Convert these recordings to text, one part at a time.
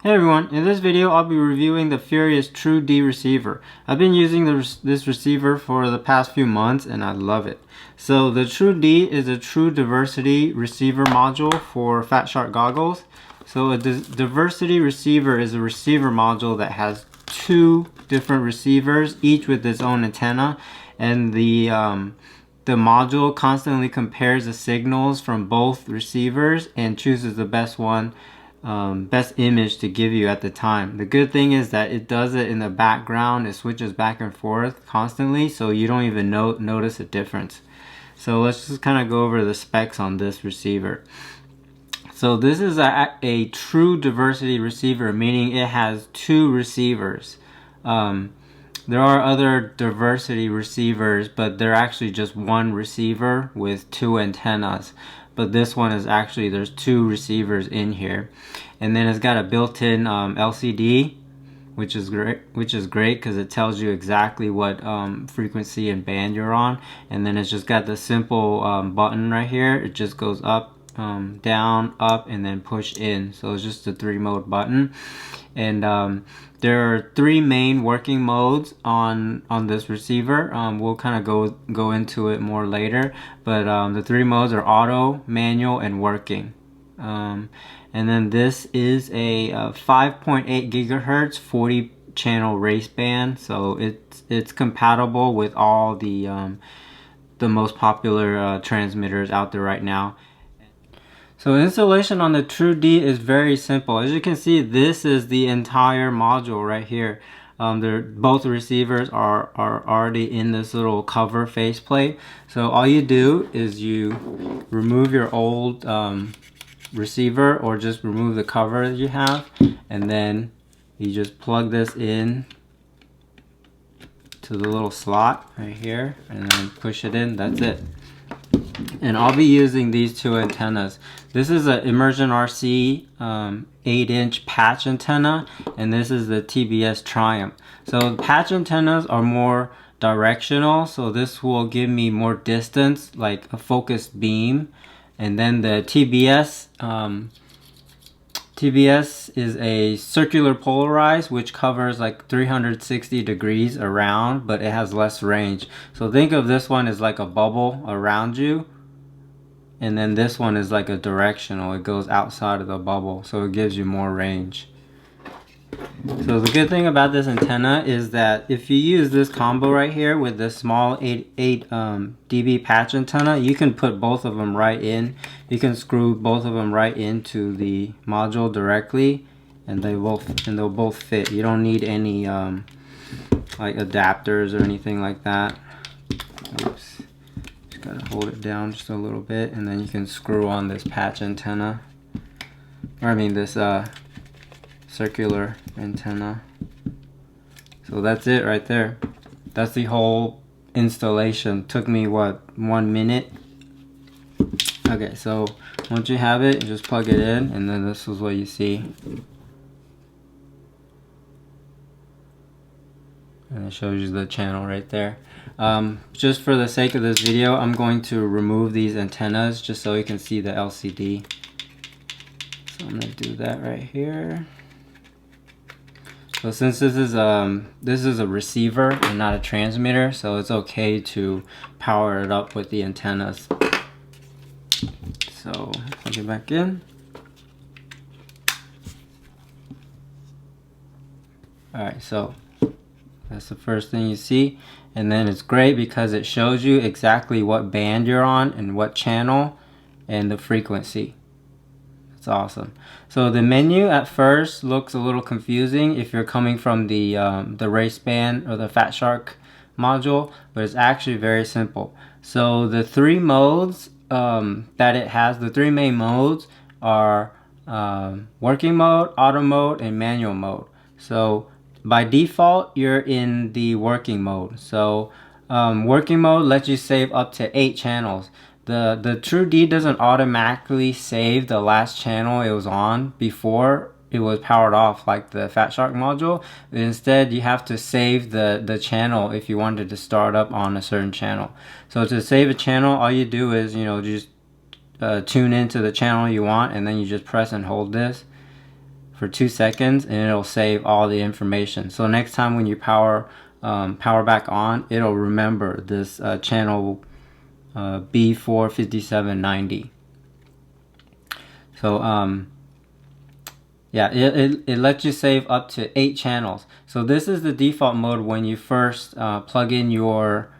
Hey everyone, in this video I'll be reviewing the Furious True D receiver. I've been using this receiver for the past few months and I love it. So the True D is a true diversity receiver module for FatShark goggles. So a diversity receiver is a receiver module that has two different receivers, each with its own antenna, and the module constantly compares the signals from both receivers and chooses the best one, best image to give you at the time. The good thing is that it does it in the background. It switches back and forth constantly, so you don't even notice a difference. So let's just kind of go over the specs on this receiver. So this is a true diversity receiver, meaning it has two receivers. There are other diversity receivers, but they're actually just one receiver with two antennas. But this one is actually, there's two receivers in here. And then it's got a built-in LCD, which is great because it tells you exactly what frequency and band you're on. And then it's just got the simple button right here. It just goes up, down, up, and then push in. So it's just a 3-mode button. And there are 3 main working modes on this receiver. We'll kind of go into it more later, but the 3 modes are auto, manual, and working. And then this is a 5.8 gigahertz 40 channel race band, so it's compatible with all the most popular transmitters out there right now. So installation on the True D is very simple. As you can see, this is the entire module right here. Both receivers are already in this little cover faceplate. So all you do is you remove your old receiver, or just remove the cover that you have, and then you just plug this in to the little slot right here and then push it in. That's it. And I'll be using these 2 antennas. This is an Immersion RC 8-inch patch antenna, and this is the TBS Triumph. So the patch antennas are more directional, so this will give me more distance, like a focused beam. And then the TBS is a circular polarized, which covers like 360 degrees around, but it has less range. So think of this one as like a bubble around you, and then this one is like a directional. It goes outside of the bubble, so it gives you more range. So the good thing about this antenna is that if you use this combo right here with this small 8 dB patch antenna, you can put both of them right in. You can screw both of them right into the module directly, and they'll both fit. You don't need any like adapters or anything like that. Oops. Just gotta hold it down just a little bit, and then you can screw on this patch antenna, or I mean this circular antenna. So that's it right there. That's the whole installation. Took me what, 1 minute? Okay, so once you have it, you just plug it in, and then this is what you see. And it shows you the channel right there. Just for the sake of this video, I'm going to remove these antennas just so you can see the LCD. So I'm going to do that right here. So since this is a receiver and not a transmitter, so it's okay to power it up with the antennas. So plug it back in. Alright, so that's the first thing you see. And then it's great because it shows you exactly what band you're on and what channel and the frequency. It's awesome. So the menu at first looks a little confusing if you're coming from the race band or the FatShark module, but it's actually very simple. So the 3 modes that it has, the 3 main modes are working mode, auto mode, and manual mode. So by default, you're in the working mode. So working mode lets you save up to 8 channels. The True D doesn't automatically save the last channel it was on before it was powered off like the FatShark module. Instead, you have to save the channel if you wanted to start up on a certain channel. So to save a channel, all you do is, you know, just tune into the channel you want, and then you just press and hold this for 2 seconds, and it'll save all the information. So next time when you power back on, it'll remember this channel B45790. So yeah, it lets you save up to 8 channels. So this is the default mode when you first plug in your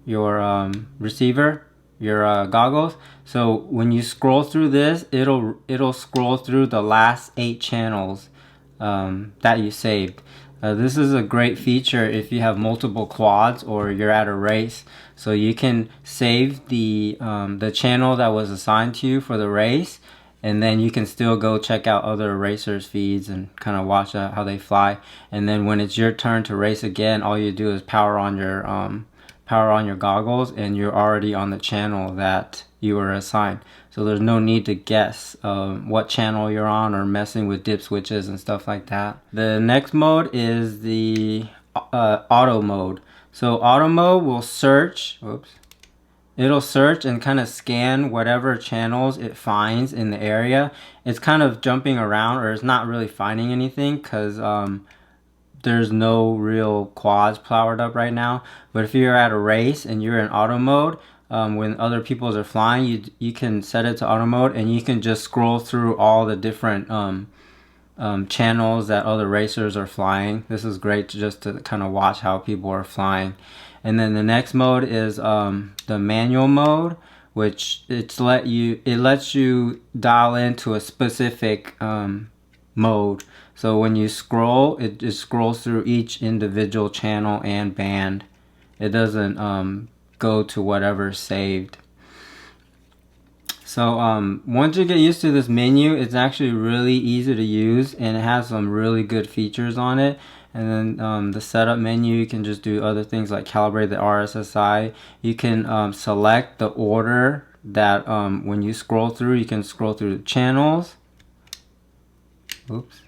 receiver, your goggles. So when you scroll through this, it'll scroll through the last 8 channels that you saved. This is a great feature if you have multiple quads or you're at a race. So you can save the channel that was assigned to you for the race, and then you can still go check out other racers' feeds and kind of watch how they fly. And then when it's your turn to race again, all you do is power on your goggles, and you're already on the channel that you were assigned. So there's no need to guess what channel you're on or messing with dip switches and stuff like that. The next mode is the auto mode. So auto mode will search, it'll search and kind of scan whatever channels it finds in the area. It's kind of jumping around, or it's not really finding anything because there's no real quads powered up right now. But if you're at a race and you're in auto mode, when other people are flying, you can set it to auto mode, and you can just scroll through all the different channels that other racers are flying. This is great just to kind of watch how people are flying. And then the next mode is the manual mode, which it lets you dial into a specific mode. So when you scroll, it just scrolls through each individual channel and band. It doesn't go to whatever's saved. So once you get used to this menu, it's actually really easy to use, and it has some really good features on it. And then the setup menu, you can just do other things like calibrate the RSSI. You can select the order that when you scroll through, you can scroll through the channels. Oops.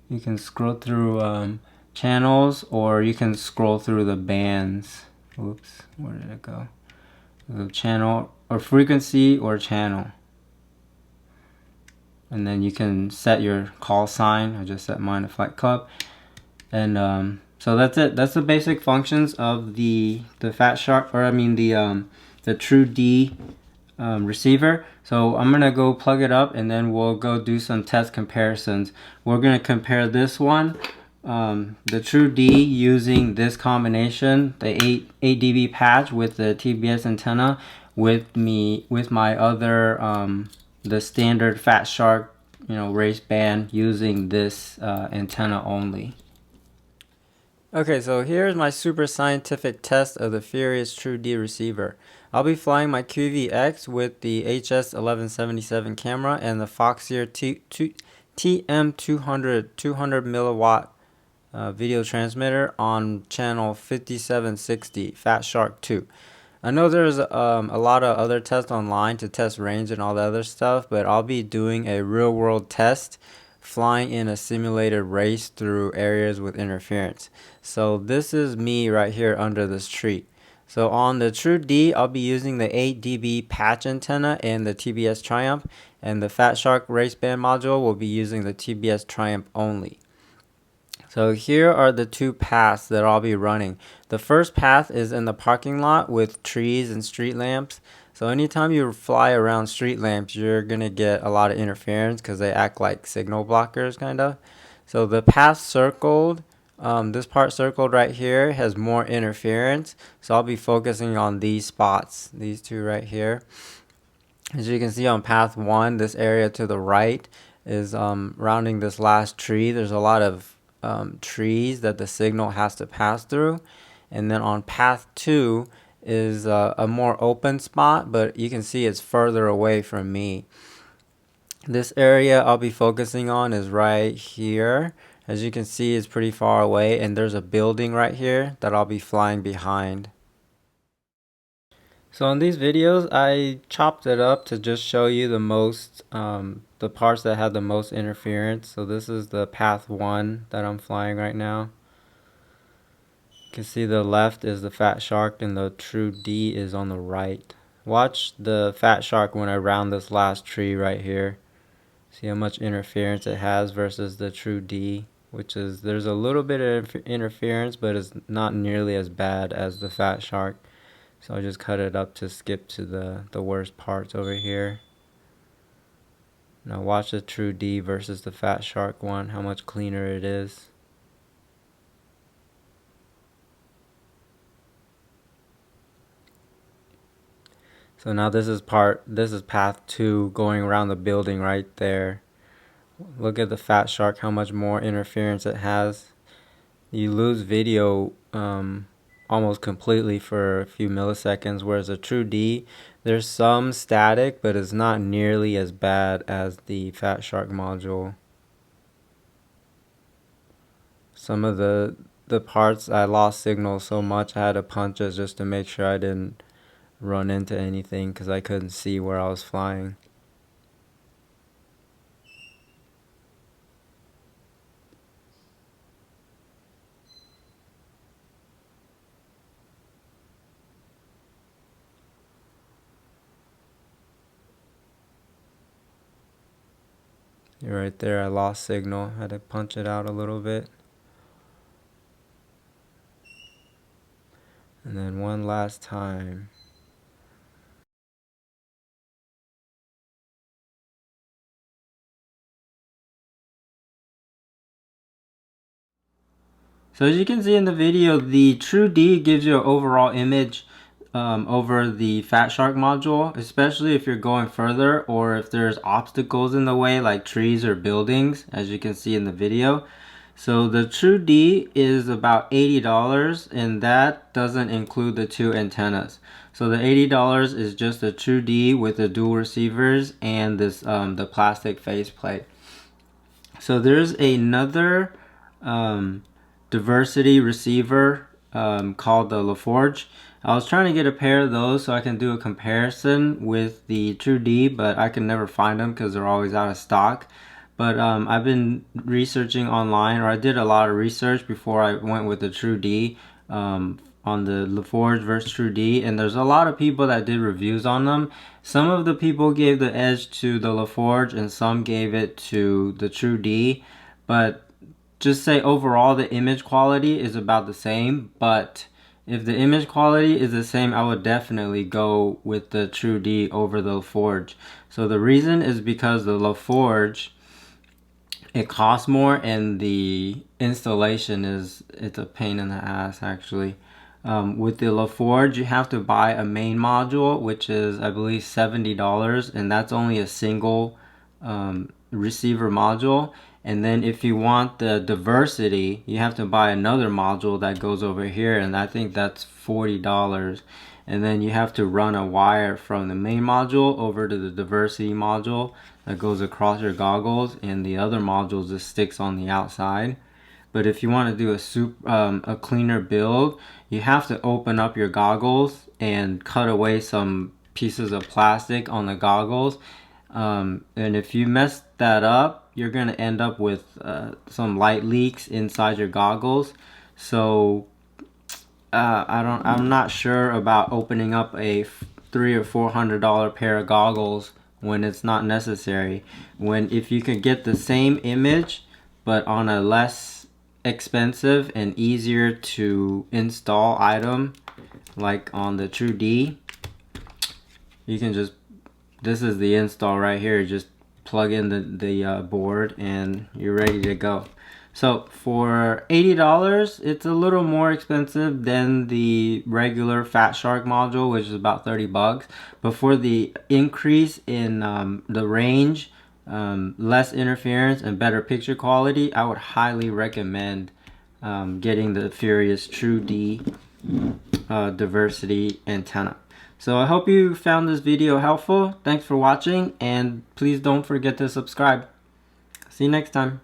You can scroll through channels, or you can scroll through the bands. Oops, where did it go? The channel or frequency or channel. And then you can set your call sign. I just set mine to Flight Club. And so that's it. That's the basic functions of the FatShark, or I mean the True D receiver. So I'm gonna go plug it up, and then we'll go do some test comparisons. We're gonna compare this one, the True D, using this combination, the 8 dB patch with the TBS antenna, with my other the standard FatShark race band, using this antenna only. Okay, so here's my super scientific test of the Furious True D receiver. I'll be flying my QVX with the HS1177 camera and the Foxeer TM200 200 milliwatt video transmitter on channel 5760 FatShark 2. I know there's a lot of other tests online to test range and all the other stuff, but I'll be doing a real world test flying in a simulated race through areas with interference. So this is me right here under this tree. So on the True D, I'll be using the 8 dB patch antenna and the TBS Triumph, and the FatShark race band module will be using the TBS Triumph only. So here are the two paths that I'll be running. The first path is in the parking lot with trees and street lamps. So anytime you fly around street lamps, you're going to get a lot of interference because they act like signal blockers kind of. So the path circled, this part circled right here, has more interference. So I'll be focusing on these spots, these two right here. As you can see on path 1, this area to the right is rounding this last tree. There's a lot of trees that the signal has to pass through. And then on path 2 is a more open spot, but you can see it's further away from me. This area I'll be focusing on is right here. As you can see, it's pretty far away, and there's a building right here that I'll be flying behind. So in these videos, I chopped it up to just show you the parts that had the most interference. So this is the path 1 that I'm flying right now. You can see the left is the FatShark and the True D is on the right. Watch the FatShark when I round this last tree right here. See how much interference it has versus the True D, which is, there's a little bit of interference, but it's not nearly as bad as the FatShark. So I'll just cut it up to skip to the worst parts over here. Now watch the True D versus the FatShark one, how much cleaner it is. So now this is path 2 going around the building right there. Look at the FatShark, how much more interference it has. You lose video almost completely for a few milliseconds, whereas a True D, there's some static, but it's not nearly as bad as the FatShark module. Some of the parts I lost signal so much I had to punch it just to make sure I didn't run into anything because I couldn't see where I was flying. Right there, I lost signal. Had to punch it out a little bit. And then one last time. So as you can see in the video, the True D gives you an overall image over the FatShark module, especially if you're going further or if there's obstacles in the way like trees or buildings, as you can see in the video. So the True D is about $80, and that doesn't include the 2 antennas. So the $80 is just the True D with the dual receivers and this the plastic faceplate. So there's another diversity receiver called the LaForge. I was trying to get a pair of those so I can do a comparison with the True D, but I can never find them because they're always out of stock. But I've been researching online, or I did a lot of research before I went with the True D on the LaForge versus True D, and there's a lot of people that did reviews on them. Some of the people gave the edge to the LaForge and some gave it to the True D, but just say overall the image quality is about the same. But if the image quality is the same, I would definitely go with the True D over the LaForge. So the reason is because the LaForge, it costs more, and the installation it's a pain in the ass actually. With the LaForge, you have to buy a main module, which is I believe $70, and that's only a single receiver module. And then if you want the diversity, you have to buy another module that goes over here, and I think that's $40. And then you have to run a wire from the main module over to the diversity module that goes across your goggles, and the other module just sticks on the outside. But if you want to do a cleaner build, you have to open up your goggles and cut away some pieces of plastic on the goggles. And if you mess that up, you're going to end up with some light leaks inside your goggles. So I'm not sure about opening up a $300 or $400 pair of goggles when it's not necessary. If you can get the same image but on a less expensive and easier to install item, like on the True D, you can just, this is the install right here, just plug in the board and you're ready to go. So for $80, it's a little more expensive than the regular FatShark module, which is about $30. But for the increase in the range, less interference, and better picture quality, I would highly recommend getting the Furious True D diversity antenna. So I hope you found this video helpful. Thanks for watching, and please don't forget to subscribe. See you next time.